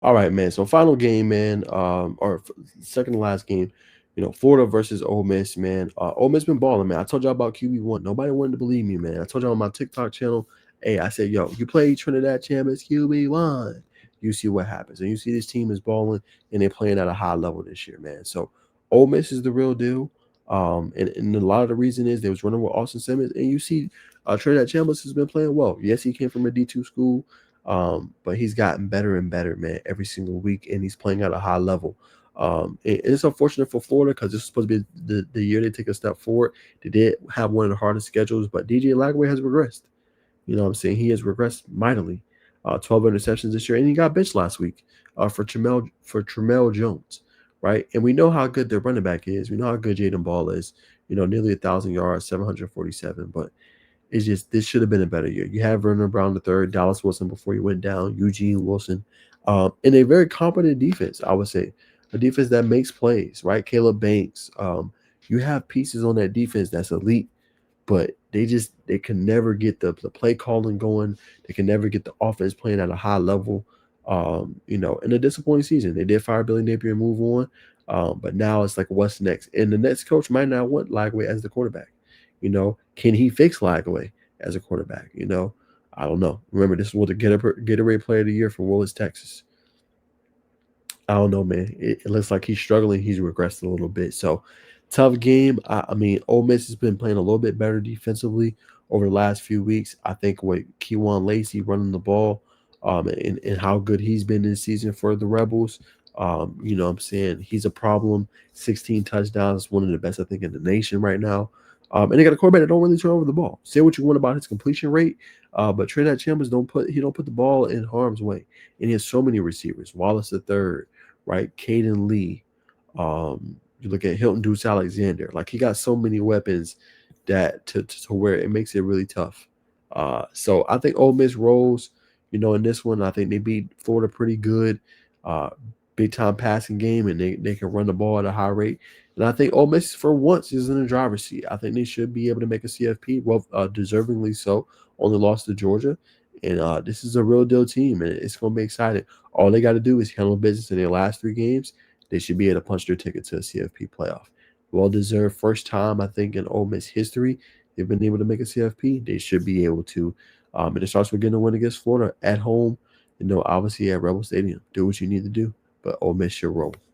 All right, man. So final game, man. Second to last game. Florida versus Ole Miss, man. Ole Miss been balling, man. I told y'all about QB1. Nobody wanted to believe me, man. I told y'all on my TikTok channel. Hey, I said, yo, you play Trinidad Champions QB1. You see what happens, and you see this team is balling, and they're playing at a high level this year, man. So Ole Miss is the real deal. And a lot of the reason is they was running with Austin Simmons, and you see, Trinidad Chambliss has been playing well. Yes, he came from a D2 school. But he's gotten better and better, man, every single week, and he's playing at a high level. And it's unfortunate for Florida because this is supposed to be the year they take a step forward. They did have one of the hardest schedules, but DJ Lagway has regressed. You know what I'm saying? He has regressed mightily. 12 interceptions this year, and he got benched last week for Tremel Jones, right? And we know how good their running back is. We know how good Jaden Ball is. Nearly 1,000 yards, 747. But it's just this should have been a better year. You have Vernon Brown the third, Dallas Wilson before he went down, Eugene Wilson, and a very competent defense. I would say a defense that makes plays, right? Caleb Banks. You have pieces on that defense that's elite, but they can never get the play calling going. They can never get the offense playing at a high level. In a disappointing season, they did fire Billy Napier and move on. But now it's like, what's next? And the next coach might not want Lagway as the quarterback. Can he fix Lagway as a quarterback? I don't know. Remember, this was the Gatorade Player of the Year from Willis, Texas. I don't know, man. It looks like he's struggling. He's regressed a little bit. So, tough game. I mean, Ole Miss has been playing a little bit better defensively over the last few weeks. I think with Keywan Lacey running the ball, and how good he's been this season for the Rebels. What I'm saying, he's a problem. 16 touchdowns, one of the best I think in the nation right now. And they got a quarterback that don't really turn over the ball. Say what you want about his completion rate, but Trinidad Chambers don't put the ball in harm's way, and he has so many receivers. Wallace the third, right? Caden Lee. You look at Hilton Deuce Alexander. Like he got so many weapons that to where it makes it really tough. So I think Ole Miss rolls. In this one, I think they beat Florida pretty good. Uh, Big time passing game, and they can run the ball at a high rate. And I think Ole Miss for once is in the driver's seat. I think they should be able to make a CFP, well, deservingly so. Only lost to Georgia, and this is a real deal team, and it's going to be exciting. All they got to do is handle business in their last three games. They should be able to punch their ticket to a CFP playoff. Well deserved first time I think in Ole Miss history they've been able to make a CFP. They should be able to. And it starts with getting a win against Florida at home. Obviously at Rebel Stadium. Do what you need to do, but Ole Miss should roll.